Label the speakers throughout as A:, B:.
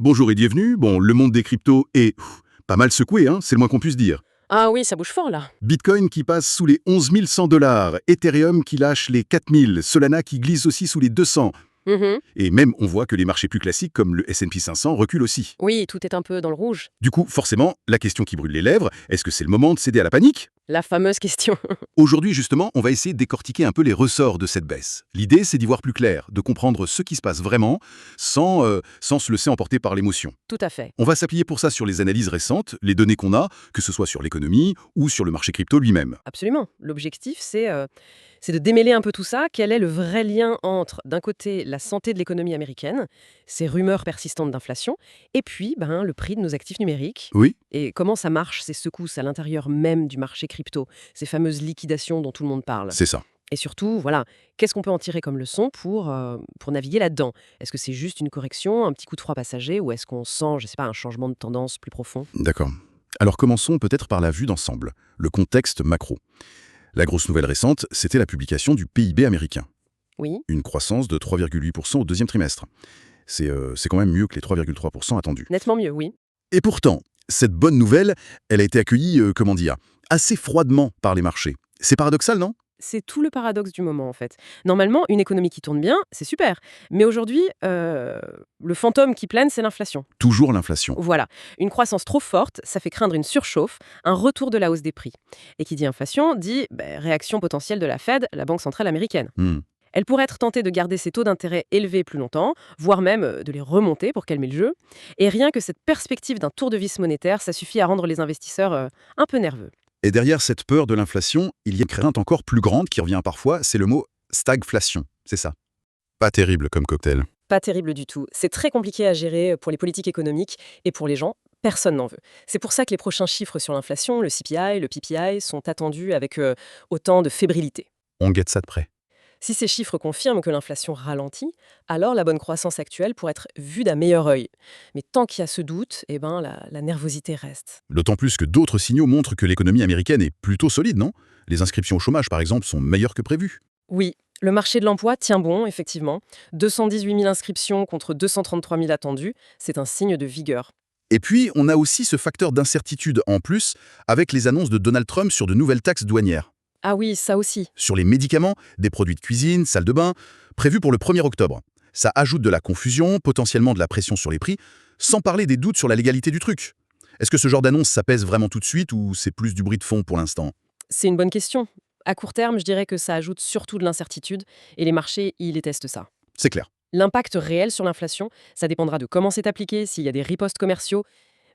A: Bonjour et bienvenue. Bon, le monde des cryptos est pas mal secoué, hein, c'est le moins qu'on puisse dire.
B: Ah oui, ça bouge fort là.
A: Bitcoin qui passe sous les 11 100 $, Ethereum qui lâche les 4000, Solana qui glisse aussi sous les 200.
B: Mhm.
A: Et même, on voit que les marchés plus classiques comme le S&P 500 reculent aussi.
B: Oui, tout est un peu dans le rouge.
A: Du coup, forcément, la question qui brûle les lèvres, est-ce que c'est le moment de céder à la panique?
B: La fameuse question.
A: Aujourd'hui, justement, on va essayer de décortiquer un peu les ressorts de cette baisse. L'idée, c'est d'y voir plus clair, de comprendre ce qui se passe vraiment, sans se laisser emporter par l'émotion.
B: Tout à fait.
A: On va s'appuyer pour ça sur les analyses récentes, les données qu'on a, que ce soit sur l'économie ou sur le marché crypto lui-même.
B: Absolument. L'objectif, c'est de démêler un peu tout ça. Quel est le vrai lien entre, d'un côté, la santé de l'économie américaine, ces rumeurs persistantes d'inflation, et puis le prix de nos actifs numériques,
A: Oui,
B: et comment ça marche, ces secousses à l'intérieur même du marché crypto, ces fameuses liquidations dont tout le monde parle.
A: c'est ça.
B: Et surtout, voilà, qu'est-ce qu'on peut en tirer comme leçon pour naviguer là-dedans? Est-ce que c'est juste une correction, un petit coup de froid passager, ou est-ce qu'on sent, je sais pas, un changement de tendance plus profond?
A: D'accord. Alors commençons peut-être par la vue d'ensemble, le contexte macro. La grosse nouvelle récente, c'était la publication du PIB américain.
B: Oui,
A: Une croissance de 3,8% au deuxième trimestre. C'est quand même mieux que les 3,3% attendus.
B: nettement mieux, oui.
A: Et pourtant, cette bonne nouvelle, elle a été accueillie, comment dire, assez froidement par les marchés. C'est paradoxal, non?
B: C'est tout le paradoxe du moment, en fait. Normalement, une économie qui tourne bien, c'est super. Mais aujourd'hui, le fantôme qui plane, c'est l'inflation.
A: Toujours l'inflation.
B: Voilà. Une croissance trop forte, ça fait craindre une surchauffe, un retour de la hausse des prix. Et qui dit inflation, dit réaction potentielle de la Fed, la Banque centrale américaine.
A: Hmm.
B: Elle pourrait être tentée de garder ses taux d'intérêt élevés plus longtemps, voire même de les remonter pour calmer le jeu. Et rien que cette perspective d'un tour de vis monétaire, ça suffit à rendre les investisseurs un peu nerveux.
A: Et derrière cette peur de l'inflation, il y a une crainte encore plus grande qui revient parfois, c'est le mot stagflation. C'est ça. Pas terrible comme cocktail.
B: Pas terrible du tout. C'est très compliqué à gérer pour les politiques économiques et pour les gens. Personne n'en veut. C'est pour ça que les prochains chiffres sur l'inflation, le CPI, le PPI, sont attendus avec autant de fébrilité.
A: On guette ça de près.
B: Si ces chiffres confirment que l'inflation ralentit, alors la bonne croissance actuelle pourrait être vue d'un meilleur œil. Mais tant qu'il y a ce doute, la nervosité reste.
A: D'autant plus que d'autres signaux montrent que l'économie américaine est plutôt solide, non? Les inscriptions au chômage, par exemple, sont meilleures que prévu.
B: Oui, le marché de l'emploi tient bon, effectivement. 218 000 inscriptions contre 233 000 attendus, c'est un signe de vigueur.
A: Et puis, on a aussi ce facteur d'incertitude en plus avec les annonces de Donald Trump sur de nouvelles taxes douanières.
B: Ah oui, ça aussi.
A: Sur les médicaments, des produits de cuisine, salle de bain, prévus pour le 1er octobre. Ça ajoute de la confusion, potentiellement de la pression sur les prix, sans parler des doutes sur la légalité du truc. Est-ce que ce genre d'annonce, ça pèse vraiment tout de suite ou c'est plus du bruit de fond pour l'instant?
B: C'est une bonne question. À court terme, je dirais que ça ajoute surtout de l'incertitude, et les marchés, ils détestent ça.
A: C'est clair.
B: L'impact réel sur l'inflation, ça dépendra de comment c'est appliqué, s'il y a des ripostes commerciaux,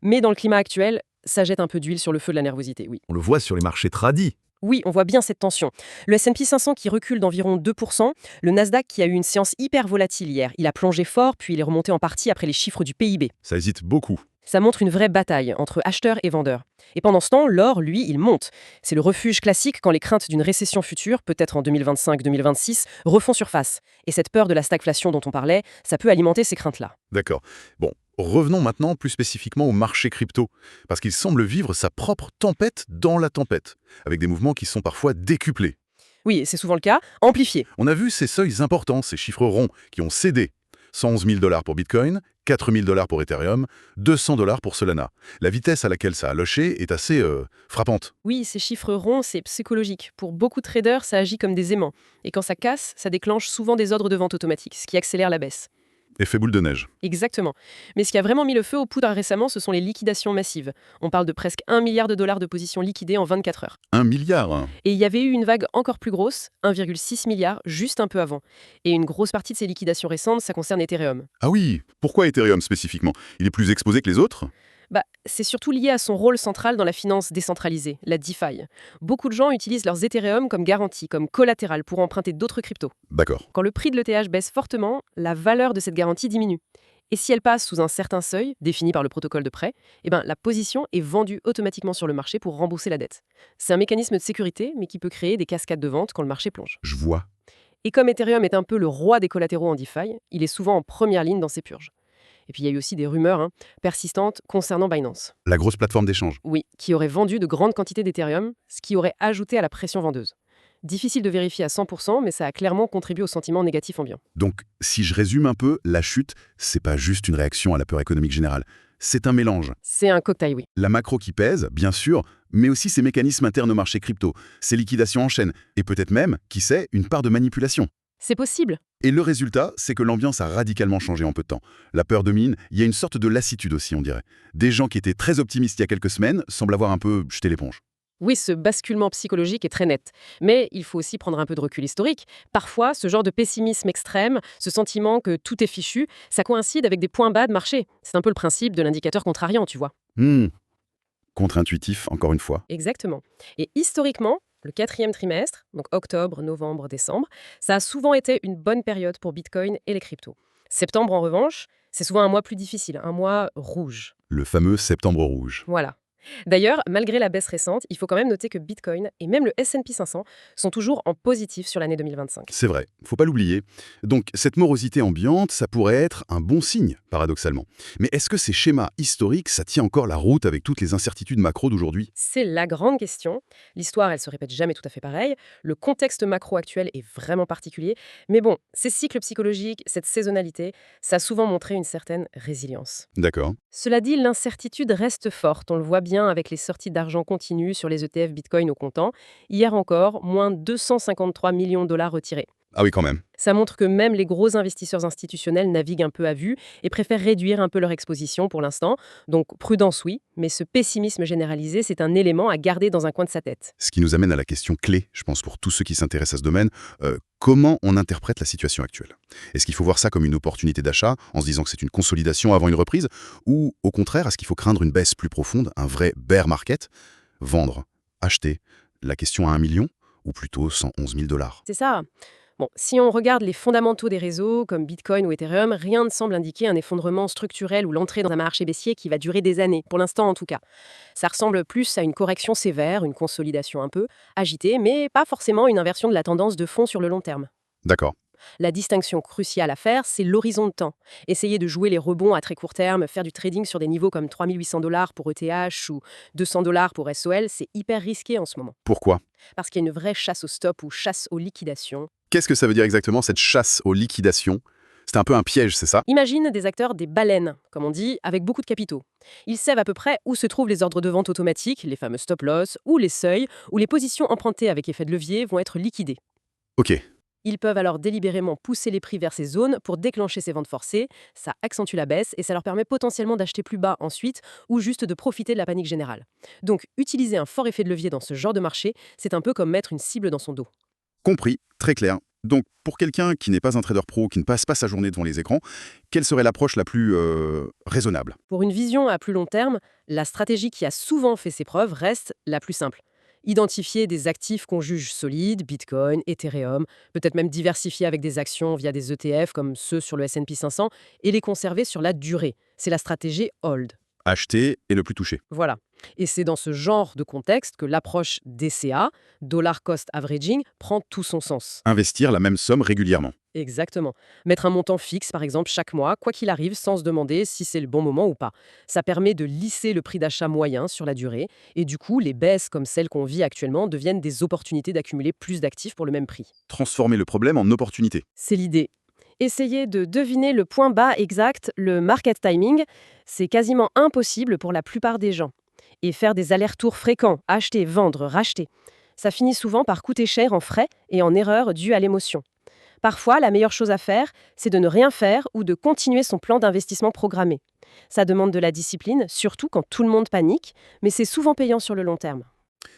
B: mais dans le climat actuel, ça jette un peu d'huile sur le feu de la nervosité, oui.
A: On le voit sur les marchés tradis.
B: Oui, on voit bien cette tension. Le S&P 500 qui recule d'environ 2%, le Nasdaq qui a eu une séance hyper volatile hier. Il a plongé fort, puis il est remonté en partie après les chiffres du PIB.
A: Ça hésite beaucoup.
B: Ça montre une vraie bataille entre acheteurs et vendeurs. Et pendant ce temps, l'or, lui, il monte. C'est le refuge classique quand les craintes d'une récession future, peut-être en 2025-2026, refont surface. Et cette peur de la stagflation dont on parlait, ça peut alimenter ces craintes-là.
A: D'accord. Bon, revenons maintenant plus spécifiquement au marché crypto, parce qu'il semble vivre sa propre tempête dans la tempête, avec des mouvements qui sont parfois décuplés.
B: Oui, c'est souvent le cas, amplifié.
A: On a vu ces seuils importants, ces chiffres ronds, qui ont cédé. 111 000 $ pour Bitcoin, 4 000 $ pour Ethereum, 200 $ pour Solana. La vitesse à laquelle ça a lâché est assez frappante.
B: Oui, ces chiffres ronds, c'est psychologique. Pour beaucoup de traders, ça agit comme des aimants. Et quand ça casse, ça déclenche souvent des ordres de vente automatiques, ce qui accélère la baisse.
A: Effet boule de neige.
B: Exactement. Mais ce qui a vraiment mis le feu aux poudres récemment, ce sont les liquidations massives. On parle de presque 1 milliard de dollars de positions liquidées en 24 heures.
A: 1 milliard, hein.
B: Et il y avait eu une vague encore plus grosse, 1,6 milliard, juste un peu avant. Et une grosse partie de ces liquidations récentes, ça concerne Ethereum.
A: Ah oui, pourquoi Ethereum spécifiquement? Il est plus exposé que les autres?
B: C'est surtout lié à son rôle central dans la finance décentralisée, la DeFi. Beaucoup de gens utilisent leurs Ethereum comme garantie, comme collatéral pour emprunter d'autres cryptos.
A: D'accord.
B: Quand le prix de l'ETH baisse fortement, la valeur de cette garantie diminue. Et si elle passe sous un certain seuil, défini par le protocole de prêt, la position est vendue automatiquement sur le marché pour rembourser la dette. C'est un mécanisme de sécurité, mais qui peut créer des cascades de vente quand le marché plonge.
A: Je vois.
B: Et comme Ethereum est un peu le roi des collatéraux en DeFi, il est souvent en première ligne dans ces purges. Et puis il y a eu aussi des rumeurs persistantes concernant Binance.
A: La grosse plateforme d'échange.
B: Oui, qui aurait vendu de grandes quantités d'Ethereum, ce qui aurait ajouté à la pression vendeuse. Difficile de vérifier à 100%, mais ça a clairement contribué au sentiment négatif ambiant.
A: Donc, si je résume un peu, la chute, c'est pas juste une réaction à la peur économique générale. C'est un mélange.
B: C'est un cocktail, oui.
A: La macro qui pèse, bien sûr, mais aussi ces mécanismes internes au marché crypto, ces liquidations en chaîne, et peut-être même, qui sait, une part de manipulation.
B: C'est possible.
A: Et le résultat, c'est que l'ambiance a radicalement changé en peu de temps. La peur domine, il y a une sorte de lassitude aussi, on dirait. Des gens qui étaient très optimistes il y a quelques semaines semblent avoir un peu jeté l'éponge.
B: Oui, ce basculement psychologique est très net. Mais il faut aussi prendre un peu de recul historique. Parfois, ce genre de pessimisme extrême, ce sentiment que tout est fichu, ça coïncide avec des points bas de marché. C'est un peu le principe de l'indicateur contrariant, tu vois.
A: Hmm, contre-intuitif, encore une fois.
B: Exactement. Et historiquement, le quatrième trimestre, donc octobre, novembre, décembre, ça a souvent été une bonne période pour Bitcoin et les cryptos. Septembre, en revanche, c'est souvent un mois plus difficile, un mois rouge.
A: Le fameux septembre rouge.
B: Voilà. D'ailleurs, malgré la baisse récente, il faut quand même noter que Bitcoin et même le S&P 500 sont toujours en positif sur l'année 2025.
A: C'est vrai, faut pas l'oublier. Donc cette morosité ambiante, ça pourrait être un bon signe, paradoxalement. Mais est-ce que ces schémas historiques, ça tient encore la route avec toutes les incertitudes macro d'aujourd'hui?
B: C'est la grande question. L'histoire, elle se répète jamais tout à fait pareil. Le contexte macro actuel est vraiment particulier. Mais bon, ces cycles psychologiques, cette saisonnalité, ça a souvent montré une certaine résilience.
A: D'accord.
B: Cela dit, l'incertitude reste forte. On le voit bien avec les sorties d'argent continues sur les ETF Bitcoin au comptant. Hier encore, moins 253 millions de dollars retirés.
A: Ah oui, quand même.
B: Ça montre que même les gros investisseurs institutionnels naviguent un peu à vue et préfèrent réduire un peu leur exposition pour l'instant. Donc prudence oui, mais ce pessimisme généralisé, c'est un élément à garder dans un coin de sa tête.
A: Ce qui nous amène à la question clé, je pense, pour tous ceux qui s'intéressent à ce domaine. Comment on interprète la situation actuelle? Est-ce qu'il faut voir ça comme une opportunité d'achat, en se disant que c'est une consolidation avant une reprise? Ou au contraire, est-ce qu'il faut craindre une baisse plus profonde, un vrai bear market? Vendre, acheter, la question à 1 million? Ou plutôt 111 000 dollars?
B: C'est ça. Bon, si on regarde les fondamentaux des réseaux, comme Bitcoin ou Ethereum, rien ne semble indiquer un effondrement structurel ou l'entrée dans un marché baissier qui va durer des années, pour l'instant en tout cas. Ça ressemble plus à une correction sévère, une consolidation un peu agitée, mais pas forcément une inversion de la tendance de fond sur le long terme.
A: D'accord.
B: La distinction cruciale à faire, c'est l'horizon de temps. Essayer de jouer les rebonds à très court terme, faire du trading sur des niveaux comme 3800 dollars pour ETH ou 200 dollars pour SOL, c'est hyper risqué en ce moment.
A: Pourquoi?
B: Parce qu'il y a une vraie chasse au stop ou chasse aux liquidations.
A: Qu'est-ce que ça veut dire exactement, cette chasse aux liquidations? C'est un peu un piège, c'est ça?
B: Imagine des acteurs des baleines, comme on dit, avec beaucoup de capitaux. Ils savent à peu près où se trouvent les ordres de vente automatiques, les fameux stop-loss, ou les seuils, où les positions empruntées avec effet de levier vont être liquidées.
A: Ok.
B: Ils peuvent alors délibérément pousser les prix vers ces zones pour déclencher ces ventes forcées, ça accentue la baisse et ça leur permet potentiellement d'acheter plus bas ensuite ou juste de profiter de la panique générale. Donc utiliser un fort effet de levier dans ce genre de marché, c'est un peu comme mettre une cible dans son dos.
A: Compris, très clair. Donc, pour quelqu'un qui n'est pas un trader pro, qui ne passe pas sa journée devant les écrans, quelle serait l'approche la plus raisonnable?
B: Pour une vision à plus long terme, la stratégie qui a souvent fait ses preuves reste la plus simple. Identifier des actifs qu'on juge solides, Bitcoin, Ethereum, peut-être même diversifier avec des actions via des ETF comme ceux sur le S&P 500 et les conserver sur la durée. C'est la stratégie hold.
A: Acheter et ne plus toucher.
B: Voilà. Et c'est dans ce genre de contexte que l'approche DCA, Dollar Cost Averaging, prend tout son sens.
A: Investir la même somme régulièrement.
B: Exactement. Mettre un montant fixe, par exemple, chaque mois, quoi qu'il arrive, sans se demander si c'est le bon moment ou pas. Ça permet de lisser le prix d'achat moyen sur la durée. Et du coup, les baisses comme celles qu'on vit actuellement deviennent des opportunités d'accumuler plus d'actifs pour le même prix.
A: Transformer le problème en opportunité.
B: C'est l'idée. Essayer de deviner le point bas exact, le market timing, c'est quasiment impossible pour la plupart des gens. Et faire des allers-retours fréquents, acheter, vendre, racheter, ça finit souvent par coûter cher en frais et en erreurs dues à l'émotion. Parfois, la meilleure chose à faire, c'est de ne rien faire ou de continuer son plan d'investissement programmé. Ça demande de la discipline, surtout quand tout le monde panique, mais c'est souvent payant sur le long terme.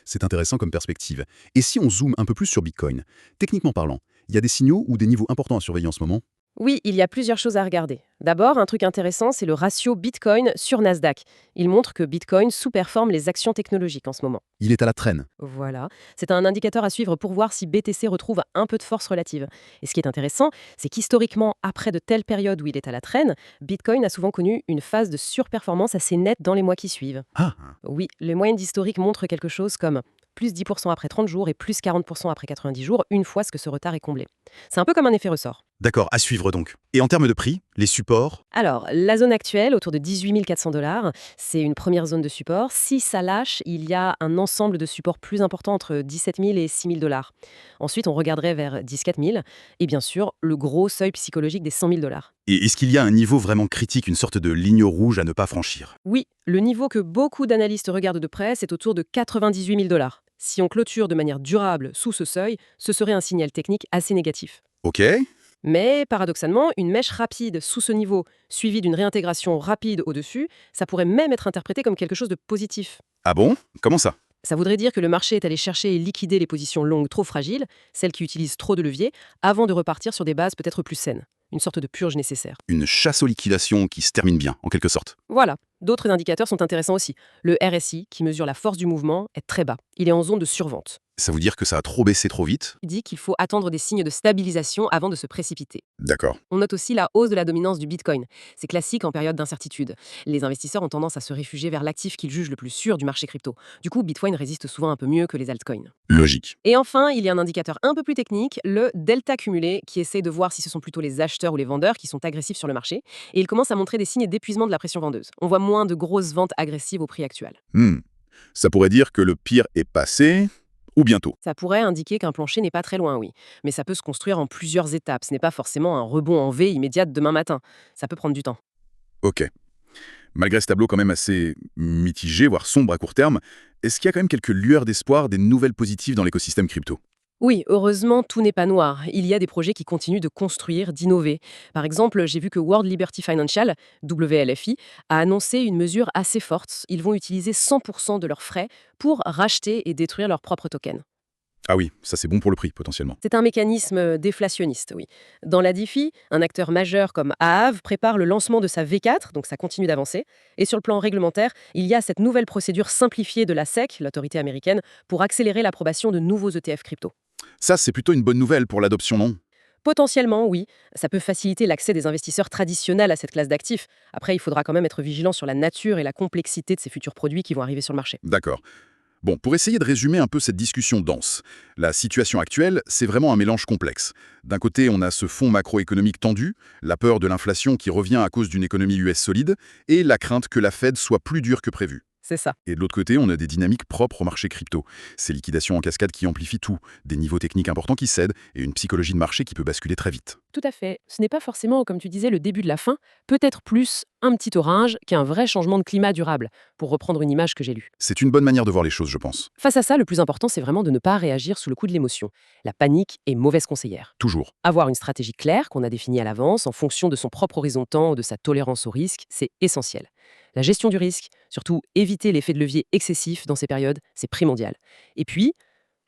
A: C'est intéressant comme perspective. Et si on zoome un peu plus sur Bitcoin, techniquement parlant, il y a des signaux ou des niveaux importants à surveiller en ce moment?
B: Oui, il y a plusieurs choses à regarder. D'abord, un truc intéressant, c'est le ratio Bitcoin sur Nasdaq. Il montre que Bitcoin sous-performe les actions technologiques en ce moment.
A: Il est à la traîne.
B: Voilà, c'est un indicateur à suivre pour voir si BTC retrouve un peu de force relative. Et ce qui est intéressant, c'est qu'historiquement, après de telles périodes où il est à la traîne, Bitcoin a souvent connu une phase de surperformance assez nette dans les mois qui suivent.
A: Ah,
B: Oui, les moyennes d'historique montrent quelque chose comme plus 10% après 30 jours et plus 40% après 90 jours, une fois que ce retard est comblé. C'est un peu comme un effet ressort.
A: D'accord, à suivre donc. Et en termes de prix, les supports?
B: Alors, la zone actuelle, autour de 18 400 $, c'est une première zone de support. Si ça lâche, il y a un ensemble de supports plus importants entre 17 000 et 6 000 $. Ensuite, on regarderait vers 14 000 et bien sûr, le gros seuil psychologique des 100 000 $.
A: Et est-ce qu'il y a un niveau vraiment critique, une sorte de ligne rouge à ne pas franchir?
B: Oui, le niveau que beaucoup d'analystes regardent de près, c'est autour de 98 000 $. Si on clôture de manière durable sous ce seuil, ce serait un signal technique assez négatif.
A: Ok.
B: Mais paradoxalement, une mèche rapide sous ce niveau, suivie d'une réintégration rapide au-dessus, ça pourrait même être interprété comme quelque chose de positif.
A: Ah bon? Comment ça?
B: Ça voudrait dire que le marché est allé chercher et liquider les positions longues trop fragiles, celles qui utilisent trop de leviers, avant de repartir sur des bases peut-être plus saines. Une sorte de purge nécessaire.
A: Une chasse aux liquidations qui se termine bien, en quelque sorte.
B: Voilà. D'autres indicateurs sont intéressants aussi. Le RSI, qui mesure la force du mouvement, est très bas. Il est en zone de survente.
A: Ça veut dire que ça a trop baissé trop vite?
B: Il dit qu'il faut attendre des signes de stabilisation avant de se précipiter.
A: D'accord.
B: On note aussi la hausse de la dominance du Bitcoin. C'est classique en période d'incertitude. Les investisseurs ont tendance à se réfugier vers l'actif qu'ils jugent le plus sûr du marché crypto. Du coup, Bitcoin résiste souvent un peu mieux que les altcoins.
A: Logique.
B: Et enfin, il y a un indicateur un peu plus technique, le delta cumulé, qui essaie de voir si ce sont plutôt les acheteurs ou les vendeurs qui sont agressifs sur le marché. Et il commence à montrer des signes d'épuisement de la pression vendeuse. On voit moins de grosses ventes agressives au prix actuel.
A: Ça pourrait dire que le pire est passé, ou bientôt.
B: Ça pourrait indiquer qu'un plancher n'est pas très loin, oui. Mais ça peut se construire en plusieurs étapes. Ce n'est pas forcément un rebond en V immédiat demain matin. Ça peut prendre du temps.
A: Ok. Malgré ce tableau quand même assez mitigé, voire sombre à court terme, est-ce qu'il y a quand même quelques lueurs d'espoir, des nouvelles positives dans l'écosystème crypto?
B: Oui, heureusement, tout n'est pas noir. Il y a des projets qui continuent de construire, d'innover. Par exemple, j'ai vu que World Liberty Financial, WLFI, a annoncé une mesure assez forte. Ils vont utiliser 100% de leurs frais pour racheter et détruire leurs propres tokens.
A: Ah oui, ça c'est bon pour le prix, potentiellement.
B: C'est un mécanisme déflationniste, oui. Dans la DeFi, un acteur majeur comme Aave prépare le lancement de sa V4, donc ça continue d'avancer. Et sur le plan réglementaire, il y a cette nouvelle procédure simplifiée de la SEC, l'autorité américaine, pour accélérer l'approbation de nouveaux ETF crypto.
A: Ça, c'est plutôt une bonne nouvelle pour l'adoption, non?
B: Potentiellement, oui. Ça peut faciliter l'accès des investisseurs traditionnels à cette classe d'actifs. Après, il faudra quand même être vigilant sur la nature et la complexité de ces futurs produits qui vont arriver sur le marché.
A: D'accord. Bon, pour essayer de résumer un peu cette discussion dense, la situation actuelle, c'est vraiment un mélange complexe. D'un côté, on a ce fond macroéconomique tendu, la peur de l'inflation qui revient à cause d'une économie US solide, et la crainte que la Fed soit plus dure que prévu.
B: C'est ça.
A: Et de l'autre côté, on a des dynamiques propres au marché crypto. Ces liquidations en cascade qui amplifient tout, des niveaux techniques importants qui cèdent, et une psychologie de marché qui peut basculer très vite.
B: Tout à fait. Ce n'est pas forcément, comme tu disais, le début de la fin, peut-être plus un petit orage qu'un vrai changement de climat durable, pour reprendre une image que j'ai lue.
A: C'est une bonne manière de voir les choses, je pense.
B: Face à ça, le plus important, c'est vraiment de ne pas réagir sous le coup de l'émotion. La panique est mauvaise conseillère.
A: Toujours.
B: Avoir une stratégie claire qu'on a définie à l'avance en fonction de son propre horizon de temps ou de sa tolérance au risque, c'est essentiel. La gestion du risque, surtout éviter l'effet de levier excessif dans ces périodes, c'est primordial. Et puis,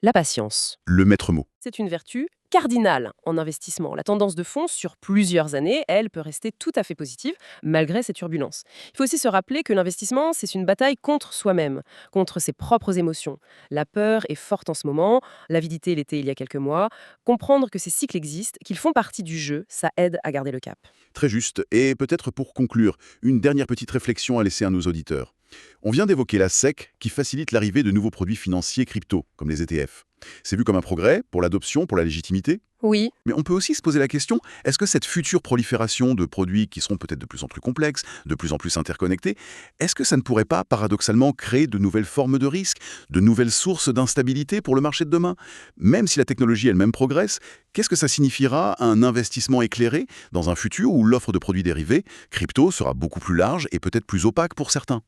B: la patience.
A: Le maître mot.
B: C'est une vertu cardinale en investissement. La tendance de fond sur plusieurs années, elle, peut rester tout à fait positive malgré ces turbulences. Il faut aussi se rappeler que l'investissement, c'est une bataille contre soi-même, contre ses propres émotions. La peur est forte en ce moment, l'avidité l'était il y a quelques mois. Comprendre que ces cycles existent, qu'ils font partie du jeu, ça aide à garder le cap.
A: Très juste. Et peut-être pour conclure, une dernière petite réflexion à laisser à nos auditeurs. On vient d'évoquer la SEC qui facilite l'arrivée de nouveaux produits financiers crypto, comme les ETF. C'est vu comme un progrès pour l'adoption, pour la légitimité.
B: Oui,
A: Mais on peut aussi se poser la question, est-ce que cette future prolifération de produits qui seront peut-être de plus en plus complexes, de plus en plus interconnectés, est-ce que ça ne pourrait pas paradoxalement créer de nouvelles formes de risques, de nouvelles sources d'instabilité pour le marché de demain? Même si la technologie elle-même progresse, qu'est-ce que ça signifiera un investissement éclairé dans un futur où l'offre de produits dérivés, crypto, sera beaucoup plus large et peut-être plus opaque pour certains?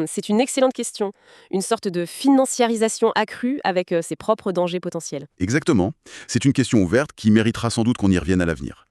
B: C'est une excellente question. Une sorte de financiarisation accrue avec ses propres dangers potentiels.
A: Exactement. C'est une question ouverte qui méritera sans doute qu'on y revienne à l'avenir.